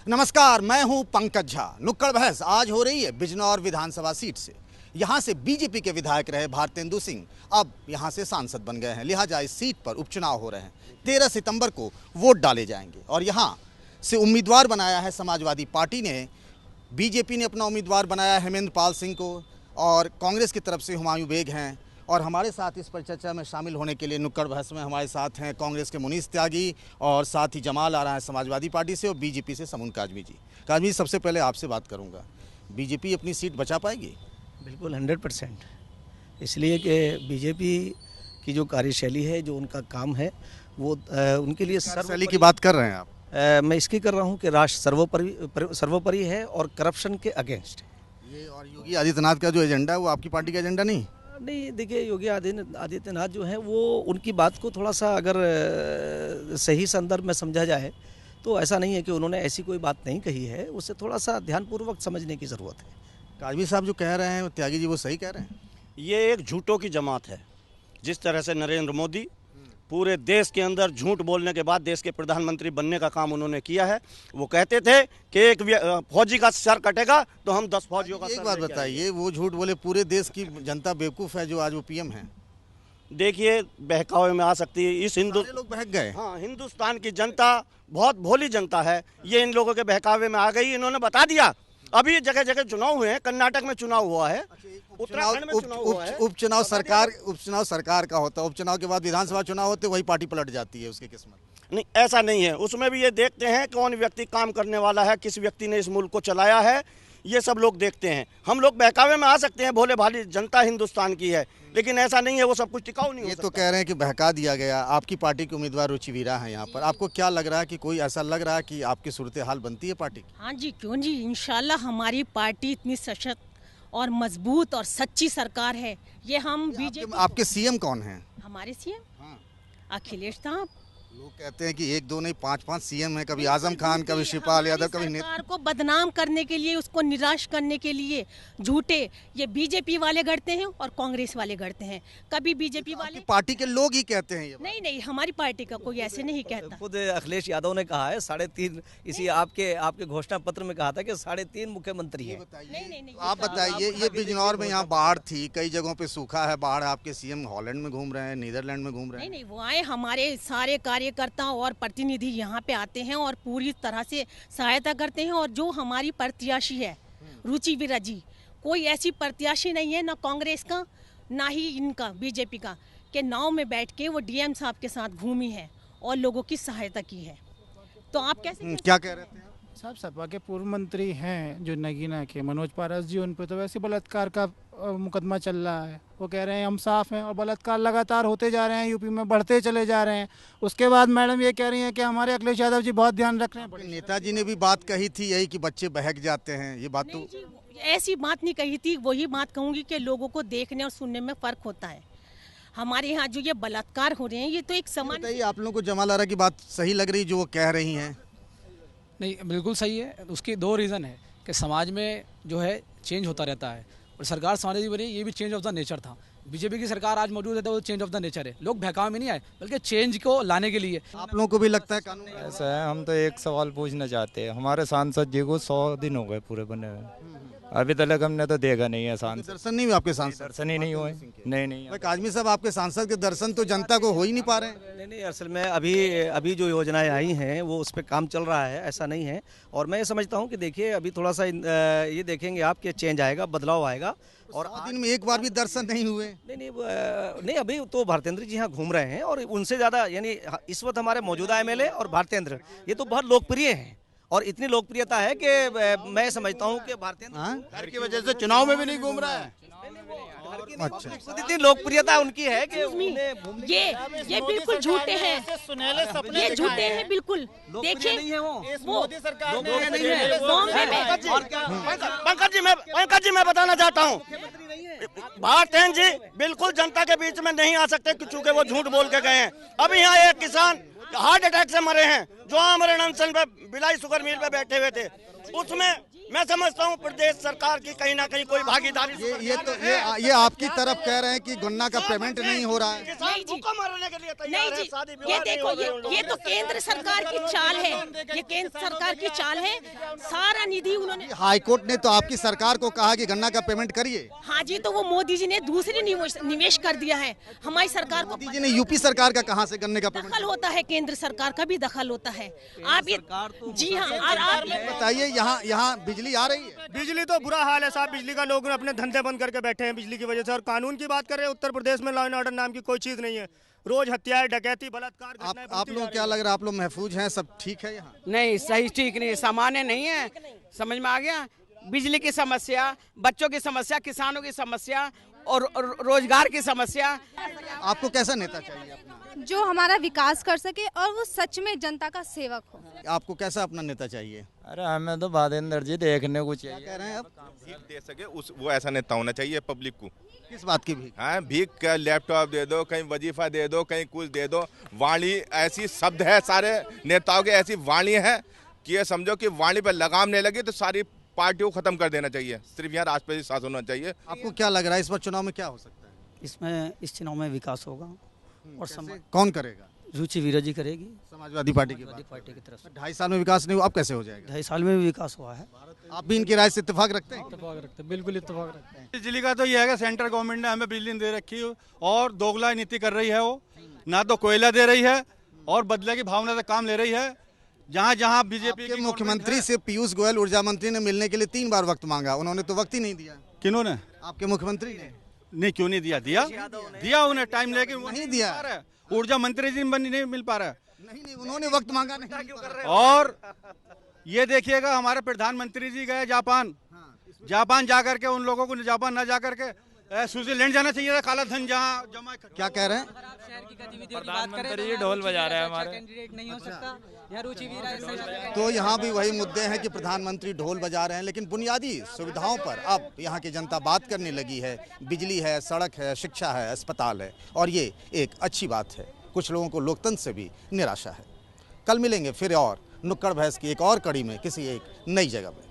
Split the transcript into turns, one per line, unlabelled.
नमस्कार, मैं हूं पंकज झा। नुक्कड़ बहस आज हो रही है बिजनौर विधानसभा सीट से। यहां से बीजेपी के विधायक रहे भारतेंदु सिंह अब यहां से सांसद बन गए हैं, लिहाजा इस सीट पर उपचुनाव हो रहे हैं। 13 सितंबर को वोट डाले जाएंगे और यहां से उम्मीदवार बनाया है समाजवादी पार्टी ने। बीजेपी ने अपना उम्मीदवार बनाया हेमेंद्र पाल सिंह को और कांग्रेस की तरफ से हुमायूं बेग हैं। और हमारे साथ इस पर चर्चा में शामिल होने के लिए नुक्कड़ बहस में हमारे साथ हैं कांग्रेस के मुनीस त्यागी और साथ ही जमाल आ रहा है समाजवादी पार्टी से और बीजेपी से समून काजमी जी। काजमी, सबसे पहले आपसे बात करूंगा, बीजेपी अपनी सीट बचा पाएगी?
बिल्कुल 100%। इसलिए कि बीजेपी की जो कार्यशैली है, जो उनका काम है, वो उनके लिए
कार्यशैली की बात कर रहे हैं आप?
मैं इसकी कर रहा हूँ कि राष्ट्र सर्वोपरि है और करप्शन के अगेंस्ट है।
ये और योगी आदित्यनाथ का जो एजेंडा है वो आपकी पार्टी का एजेंडा नहीं?
नहीं, देखिए, योगी आदित्यनाथ जो है वो उनकी बात को थोड़ा सा अगर सही संदर्भ में समझा जाए तो ऐसा नहीं है कि उन्होंने ऐसी कोई बात नहीं कही है, उसे थोड़ा सा ध्यानपूर्वक समझने की ज़रूरत है।
काजमी साहब जो कह रहे हैं त्यागी जी, वो सही कह रहे हैं?
ये एक झूठों की जमात है। जिस तरह से नरेंद्र मोदी पूरे देश के अंदर झूठ बोलने के बाद देश के प्रधानमंत्री बनने का काम उन्होंने किया है। वो कहते थे कि एक फौजी का सर कटेगा तो हम 10 फौजियों का सर।
एक बात बताइए, वो झूठ बोले, पूरे देश की जनता बेवकूफ़ है जो आज वो पीएम है।
देखिए, बहकावे में आ सकती है इस
लोग बहक गए।
हाँ, हिंदुस्तान की जनता बहुत भोली जनता है। ये इन लोगों के बहकावे में आ गई। इन्होंने बता दिया। अभी जगह जगह चुनाव हुए हैं, कर्नाटक में चुनाव हुआ है, उत्तराखंड में चुनाव हुआ है।
उपचुनाव सरकार का होता है, उपचुनाव के बाद विधानसभा चुनाव होते, वही पार्टी पलट जाती है, उसकी किस्मत।
नहीं, ऐसा नहीं है। उसमें भी ये देखते हैं कौन व्यक्ति काम करने वाला है, किस व्यक्ति ने इस मुल्क को चलाया है, ये सब लोग देखते हैं। हम लोग बहकावे में आ सकते हैं, भोले भाली जनता हिंदुस्तान की है, लेकिन ऐसा नहीं है वो सब कुछ टिकाऊ नहीं हो सकता।
ये तो कह रहे हैं कि बहका दिया गया। आपकी पार्टी के उम्मीदवार रुचि वीरा हैं यहाँ पर, आपको क्या लग रहा है कि कोई ऐसा लग रहा है कि आपकी सूरत हाल बनती है पार्टी की?
हाँ जी, क्यों जी, इंशाल्लाह हमारी पार्टी इतनी सशक्त और मजबूत और सच्ची सरकार है। ये हम बीजेपी।
आपके सीएम कौन हैं?
हमारे सीएम
हाँ।
अखिलेश साहब।
लोग कहते हैं कि 1 2 नहीं 5 सीएम हैं, कभी आजम खान, कभी शिवपाल यादव, कभी
सरकार को बदनाम करने के लिए, उसको निराश करने के लिए झूठे ये बीजेपी वाले गढ़ते हैं और कांग्रेस वाले गढ़ते हैं। कभी बीजेपी वाले,
पार्टी के लोग ही कहते हैं ये।
नहीं, हमारी पार्टी का कोई ऐसे नहीं कहता।
खुद अखिलेश यादव ने कहा है 3.5, इसी आपके घोषणा पत्र में कहा था कि 3.5 मुख्यमंत्री हैं।
नहीं,
आप बताइए, ये बिजनौर में यहाँ बाढ़ थी, कई जगहों पे सूखा है, बाढ़। आपके सीएम हॉलैंड में घूम रहे हैं, नीदरलैंड में घूम रहे हैं।
नहीं, वो आए, हमारे सारे कार्यकर्ता और प्रतिनिधि यहाँ पे आते हैं और पूरी तरह से सहायता करते हैं। और जो हमारी प्रत्याशी है रुचि वीरा जी, कोई ऐसी प्रत्याशी नहीं है, ना कांग्रेस का ना ही इनका बीजेपी का, कि नाव में बैठ के वो डीएम साहब के साथ घूमी है और लोगों की सहायता की है। तो आप कैसे
क्या कह रहे थे
साहब? सपा के पूर्व मंत्री हैं जो नगीना के मनोज पारस जी, उन पर तो वैसे बलात्कार का मुकदमा चल रहा है। वो कह रहे हैं हम साफ हैं, और बलात्कार लगातार होते जा रहे हैं, यूपी में बढ़ते चले जा रहे हैं। उसके बाद मैडम ये कह रही हैं कि हमारे अखिलेश यादव जी बहुत ध्यान रख रहे हैं।
नेताजी ने भी बात कही थी यही कि बच्चे बहक जाते हैं, ये बात तो
ऐसी बात नहीं कही थी। वही बात कहूँगी कि लोगों को देखने और सुनने में फर्क होता है। हमारे यहाँ जो ये बलात्कार हो रहे हैं, ये तो एक समान।
बताइए, आप लोगों को जमाल आरा की बात सही लग रही जो वो कह रही हैं?
नहीं, बिल्कुल सही है। उसकी 2 रीज़न है कि समाज में जो है चेंज होता रहता है और सरकार समाज की बनी, ये भी चेंज ऑफ द नेचर था। बीजेपी की सरकार आज मौजूद है तो वो चेंज ऑफ द नेचर है। लोग बहकावे में नहीं आए, बल्कि चेंज को लाने के लिए।
आप लोगों को भी लगता है कानून
ऐसा है? हम तो एक सवाल पूछना चाहते हैं। हमारे सांसद जी को 100 दिन हो गए पूरे बने हुए, अभी तक हमने तो देखा नहीं है सांसद।
दर्शन नहीं हुए आपके सांसद?
दर्शन ही नहीं हुए। नहीं।
काजमी साहब, आपके सांसद के दर्शन तो जनता को हो ही नहीं पा रहे हैं।
नहीं, असल में अभी जो योजनाएं आई हैं वो उस पर काम चल रहा है, ऐसा नहीं है। और मैं ये समझता हूँ कि देखिए, अभी थोड़ा सा ये देखेंगे आप कि चेंज आएगा, बदलाव आएगा। और
100 दिन में एक बार भी दर्शन नहीं हुए?
नहीं, अभी तो भारतेंद्र जी यहाँ घूम रहे हैं और उनसे ज़्यादा, यानी इस वक्त हमारे मौजूदा एमएलए और भारतेंद्र, ये तो बहुत लोकप्रिय हैं। और इतनी लोकप्रियता है कि मैं समझता हूँ कि भारतेंद्र
घर की वजह से चुनाव में भी नहीं घूम रहा है।
अच्छा, इतनी लोकप्रियता उनकी है कि
ये बिल्कुल झूठे हैं, ये झूठे हैं बिल्कुल। देखिए, वो
पंकज जी, मैं बताना चाहता हूँ, भारतेंद्र जी बिल्कुल जनता के बीच में नहीं आ सकते, चूंकि वो झूठ बोल के गए हैं। अभी यहाँ एक किसान हार्ट अटैक से मरे हैं, जो आमरण अनशन पे भिलाई शुगर मिल पे बैठे हुए थे, उसमें मैं समझता हूँ प्रदेश सरकार की कहीं ना कहीं कोई भागीदारी।
ये आपकी तरफ कह रहे हैं कि गन्ना का पेमेंट नहीं हो रहा है।
किसान भूखा मरने के लिए
नहीं
तैयार है,
जी,
शादी
ये
विवाह नहीं
देखो,
हो रहे उन लोगों
ये
के।
तो केंद्र सरकार की चाल है, ये केंद्र सरकार की चाल है। सारा निधि उन्होंने,
हाईकोर्ट ने तो आपकी सरकार को कहा कि गन्ना का पेमेंट करिए।
हाँ जी, तो वो मोदी जी ने दूसरे निवेश कर दिया है। हमारी सरकार को
मोदी जी ने यूपी सरकार का कहाँ से गन्ने का पेमेंट?
दखल होता है, केंद्र सरकार का भी दखल होता है। आप ये, जी हाँ, और आप
बताइए, यहाँ बिजली आ रही है?
बिजली तो बुरा हाल है साहब, बिजली का लोग अपने धंधे बंद करके बैठे हैं बिजली की वजह से। और कानून की बात करें, उत्तर प्रदेश में लॉ एंड ऑर्डर नाम की कोई चीज नहीं है। रोज हत्याएं, डकैती, बलात्कार घटनाएं
आप लोग क्या लग रहा है, आप लोग महफूज हैं, सब ठीक है यहाँ?
नहीं, सही ठीक नहीं, सामान्य नहीं है। समझ में आ गया? बिजली की समस्या, बच्चों की समस्या, किसानों की समस्या और रोजगार की समस्या।
आपको कैसा नेता चाहिए अपना?
जो हमारा विकास कर सके और वो सच में जनता का सेवक हो।
आपको कैसा अपना नेता चाहिए?
अरे हमें तो बादेंद्र जी देखने को चाहिए।
कह रहे हैं आप?
भीख दे सके वो ऐसा नेता होना चाहिए पब्लिक को।
किस बात की भीख?
हाँ, भीख का लैपटॉप दे दो, कहीं वजीफा दे दो, कहीं कुछ दे दो। वाणी ऐसी शब्द है, सारे नेताओं के ऐसी वाणी है कि ये समझो कि वाणी पर लगाम नहीं लगी तो सारी पार्टियों को खत्म कर देना चाहिए। सिर्फ यहाँ राष्ट्रपति शासन होना चाहिए।
आपको क्या लग रहा है इस बार चुनाव में क्या हो सकता है?
इस चुनाव में विकास होगा और
कौन करेगा?
रुचि विराजी करेगी
समाजवादी पार्टी की
तरफ से।
2.5 साल में विकास नहीं हुआ, अब कैसे हो जाएगा?
2.5 साल में भी विकास हुआ है।
आप भी इनकी राय से इत्तेफाक रखते हैं?
इत्तेफाक रखते हैं, बिल्कुल इत्तेफाक रखते हैं। बिजली का तो ये है कि सेंट्रल गवर्नमेंट ने हमें बिजली दे रखी है और दोगला नीति कर रही है। वो ना तो कोयला दे रही है और बदले की भावना से काम ले रही है। जहाँ जहाँ बीजेपी
के मुख्यमंत्री से पीयूष गोयल ऊर्जा मंत्री ने मिलने के लिए 3 बार वक्त मांगा, उन्होंने तो वक्त ही नहीं दिया।
किन्होंने?
आपके मुख्यमंत्री ने।
नहीं, क्यों नहीं दिया? दिया उन्हें टाइम, लेकिन
नहीं दिया।
ऊर्जा मंत्री जी नहीं मिल पा रहा है।
नहीं, उन्होंने वक्त मांगा नहीं।
और ये देखिएगा, हमारे प्रधानमंत्री जी गए जापान, जापान जाकर के उन लोगों को जापान न जाकर के स्विट्जरलैंड जाना चाहिए था, काला धन जहाँ जमा।
क्या कह रहे हैं?
प्रधानमंत्री ढोल बजा रहे हैं हमारे।
नहीं हो सकता यहाँ रुचि।
तो यहाँ भी वही मुद्दे हैं कि प्रधानमंत्री ढोल बजा रहे हैं, लेकिन बुनियादी सुविधाओं पर अब यहाँ की जनता बात करने लगी है। बिजली है, सड़क है, शिक्षा है, अस्पताल है, और ये एक अच्छी बात है। कुछ लोगों को लोकतंत्र से भी निराशा है। कल मिलेंगे फिर और नुक्कड़ बहस की एक और कड़ी में किसी एक नई जगह में।